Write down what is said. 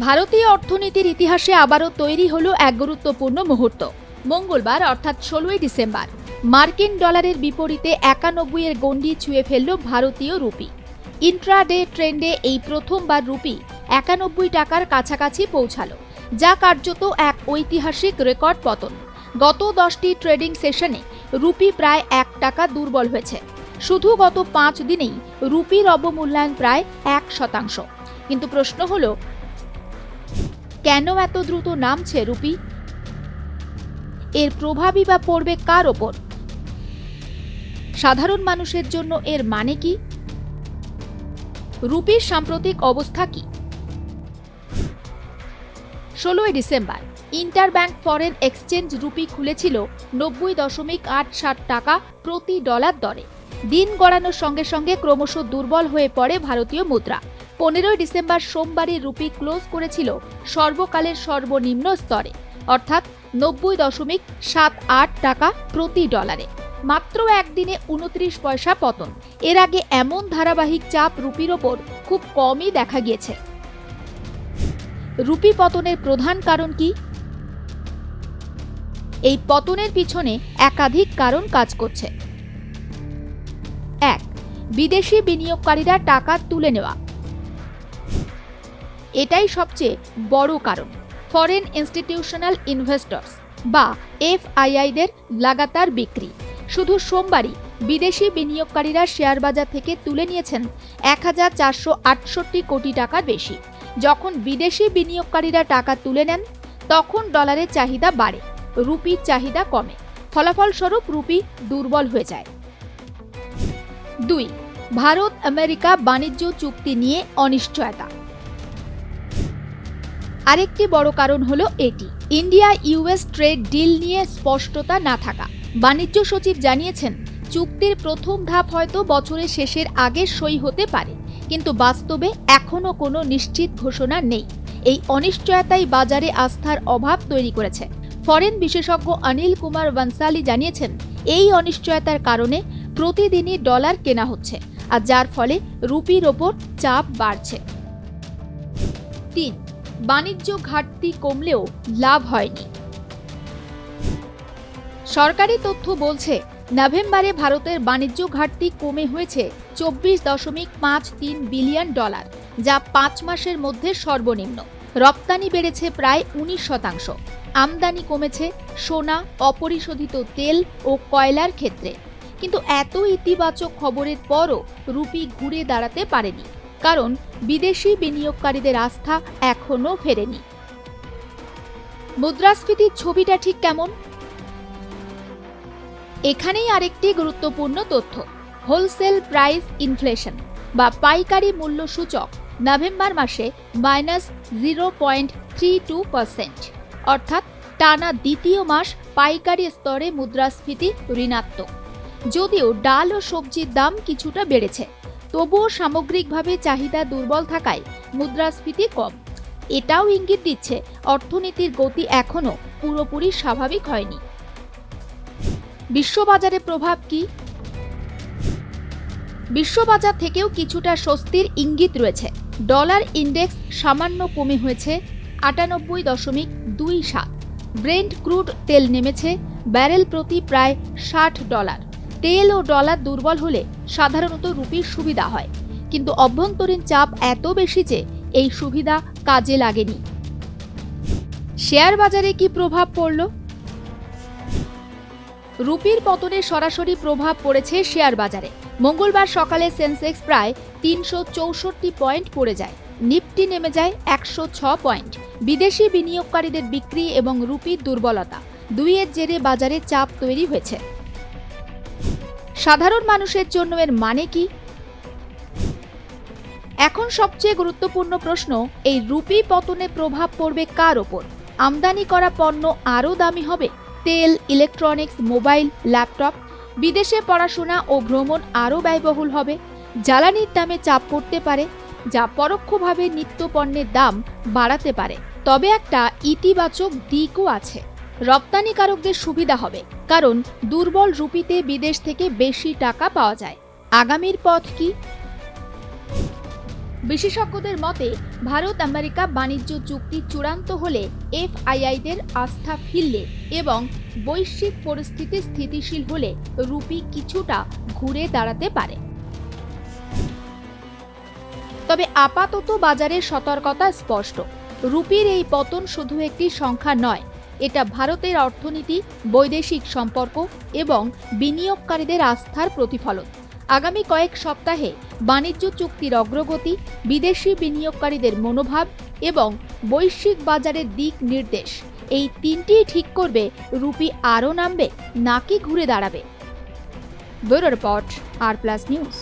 ভারতীয় অর্থনীতির ইতিহাসে আবারও তৈরি হলো এক গুরুত্বপূর্ণ মুহূর্ত। মঙ্গলবার অর্থাৎ 16ই ডিসেম্বর মার্কিন ডলারের বিপরীতে 91 এর গণ্ডি ছুঁয়ে ফেলল ভারতীয় রুপি। ইন্ট্রাডে ট্রেন্ডে এই প্রথমবার রুপি 91 টাকার কাছাকাছি পৌঁছালো, যা কার্যত এক ঐতিহাসিক রেকর্ড পতন। গত 10টি ট্রেডিং সেশনে রুপি প্রায় 1 টাকা দুর্বল হয়েছে। শুধু গত 5 দিনেই রুপির অবমূল্যায়ন প্রায় 1%। কিন্তু প্রশ্ন হলো, কেন এত দ্রুত নামছে রুপি? এর প্রভাবই বা পড়বে কার ওপর? সাধারণ মানুষের জন্য এর মানে কি? রুপির সাম্প্রতিক অবস্থা কি? 16ই ডিসেম্বর ইন্টারব্যাংক ফরেন এক্সচেঞ্জ রুপি খুলেছিল 90.87 টাকা প্রতি ডলার দরে। দিন গড়ানোর সঙ্গে সঙ্গে ক্রমশ দুর্বল হয়ে পড়ে ভারতীয় মুদ্রা। 15ই ডিসেম্বর সোমবারই রুপি ক্লোজ করেছিল সর্বকালের সর্বনিম্ন স্তরে, অর্থাৎ 90.78 টাকা প্রতি ডলারে। মাত্র একদিনে 29 পয়সা পতন। এর আগে এমন ধারাবাহিক চাপ রুপির ওপর খুব কমই দেখা গিয়েছে। রুপি পতনের প্রধান কারণ কি? এই পতনের পিছনে একাধিক কারণ কাজ করছে। 1. বিদেশি বিনিয়োগকারীরা টাকা তুলে নেওয়া। এটাই সবচেয়ে বড় কারণ। ফরেন ইনস্টিটিউশনাল ইনভেস্টর্স বা এফআইআইদের লাগাতার বিক্রি। শুধু সোমবারই বিদেশি বিনিয়োগকারীরা শেয়ার বাজার থেকে তুলে নিয়েছেন 1468 কোটি টাকার বেশি। যখন বিদেশি বিনিয়োগকারীরা টাকা তুলে নেন, তখন ডলারের চাহিদা বাড়ে, রুপির চাহিদা কমে। ফলাফলস্বরূপ রুপি দুর্বল হয়ে যায়। 2. ভারত আমেরিকা বাণিজ্য চুক্তি নিয়ে অনিশ্চয়তা। আরেকটি বড় কারণ হলো এটি, ইন্ডিয়া ইউএস ট্রেড ডিল নিয়ে স্পষ্টতা না থাকা। বাণিজ্য সচিব জানিয়েছেন, চুক্তির প্রথম ধাপ হয়তো বছরের শেষের আগে সই হতে পারে, কিন্তু বাস্তবে এখনো কোনো নিশ্চিত ঘোষণা নেই। এই অনিশ্চয়তাই বাজারে আস্থার অভাব তৈরি করেছে। ফরেন বিশেষজ্ঞ অনিল কুমার বনসালি জানিয়েছেন, এই অনিশ্চয়তার কারণে প্রতিদিনই ডলার কেনা হচ্ছে, আর যার ফলে রুপির ওপর চাপ বাড়ছে। 3. বাণিজ্য ঘাটতি কমলেও লাভ হয়নি। সরকারি তথ্য বলছে, নভেম্বরে ভারতের বাণিজ্য ঘাটতি কমে হয়েছে 24.53 বিলিয়ন ডলার, যা 5 মাসের মধ্যে সর্বনিম্ন। রপ্তানি বেড়েছে প্রায় 19%। আমদানি কমেছে সোনা, অপরিশোধিত তেল ও কয়লার ক্ষেত্রে। কিন্তু এত ইতিবাচক খবরের পরও রুপি ঘুরে দাঁড়াতে পারেনি, কারণ বিদেশি বিনিয়োগকারীদের আস্থা এখনো ফেরেনি। মুদ্রাস্ফীতির ছবিটা ঠিক কেমন? এখানেই আরেকটি গুরুত্বপূর্ণ তথ্য। হোলসেল প্রাইস ইনফ্লেশন বা পাইকারি মূল্য সূচক নভেম্বর মাসে -0.32%, অর্থাৎ টানা দ্বিতীয় মাস পাইকারি স্তরে মুদ্রাস্ফীতি ঋণাত্মক। যদিও ডাল ও সবজির দাম কিছুটা বেড়েছে, তবুও সামগ্রিকভাবে চাহিদা দুর্বল থাকায় মুদ্রাস্ফীতি কম। এটাও ইঙ্গিত দিচ্ছে অর্থনীতির গতি এখনো পুরোপুরি স্বাভাবিক হয়নি। বিশ্ববাজারে প্রভাব কি? বিশ্ববাজার থেকেও কিছুটা স্বস্তির ইঙ্গিত রয়েছে। ডলার ইন্ডেক্স সামান্য কমে হয়েছে 98.27। ব্রেন্ট ক্রুড তেল নেমেছে ব্যারেল প্রতি প্রায় $60। তেল ও ডলার দুর্বল হলে সাধারণত রুপির সুবিধা হয়, কিন্তু অভ্যন্তরীণ চাপ এত বেশি যে এই সুবিধা কাজে লাগেনি। শেয়ার বাজারে কি প্রভাব পড়ল? রুপির পতনের সরাসরি প্রভাব পড়েছে শেয়ার বাজারে। মঙ্গলবার সকালে সেন্সেক্স প্রায় 364 পয়েন্ট পড়ে যায়, নিফটি নেমে যায় 106 পয়েন্ট। বিদেশি বিনিয়োগকারীদের বিক্রি এবং রুপির দুর্বলতা দুইয়ের জেরে বাজারে চাপ তৈরি হয়েছে। সাধারণ মানুষের জন্য এর মানে কি? এখন সবচেয়ে গুরুত্বপূর্ণ প্রশ্ন, এই রুপি পতনে প্রভাব পড়বে কার ওপর? আমদানি করা পণ্য আরও দামি হবে, তেল, ইলেকট্রনিক্স, মোবাইল, ল্যাপটপ। বিদেশে পড়াশোনা ও ভ্রমণ আরও ব্যয়বহুল হবে। জ্বালানির দামে চাপ পড়তে পারে, যা পরোক্ষভাবে নিত্যপণ্যের দাম বাড়াতে পারে। তবে একটা ইতিবাচক দিকও আছে, রপ্তানিকারকদের সুবিধা হবে, কারণ দুর্বল রুপিতে বিদেশ থেকে বেশি টাকা পাওয়া যায়। আগামীর পথ কি? বিশেষজ্ঞদের মতে ভারত আমেরিকা বাণিজ্য চুক্তি চূড়ান্ত হলে এফআইআইদের আস্থা ফিরলে এবং বৈশ্বিক পরিস্থিতি স্থিতিশীল হলে রুপি কিছুটা ঘুরে দাঁড়াতে পারে। তবে আপাতত বাজারের সতর্কতা স্পষ্ট, রুপির এই পতন শুধু একটি সংখ্যা নয়, এটা ভারতের অর্থনীতি, বৈদেশিক সম্পর্ক এবং বিনিয়োগকারীদের আস্থার প্রতিফলন। আগামী কয়েক সপ্তাহে বাণিজ্য চুক্তির অগ্রগতি, বিদেশি বিনিয়োগকারীদের মনোভাব এবং বৈশ্বিক বাজারের দিক নির্দেশ, এই তিনটিই ঠিক করবে রুপি আরও নামবে নাকি ঘুরে দাঁড়াবে। ব্যুরো রিপোর্ট, আর প্লাস নিউজ।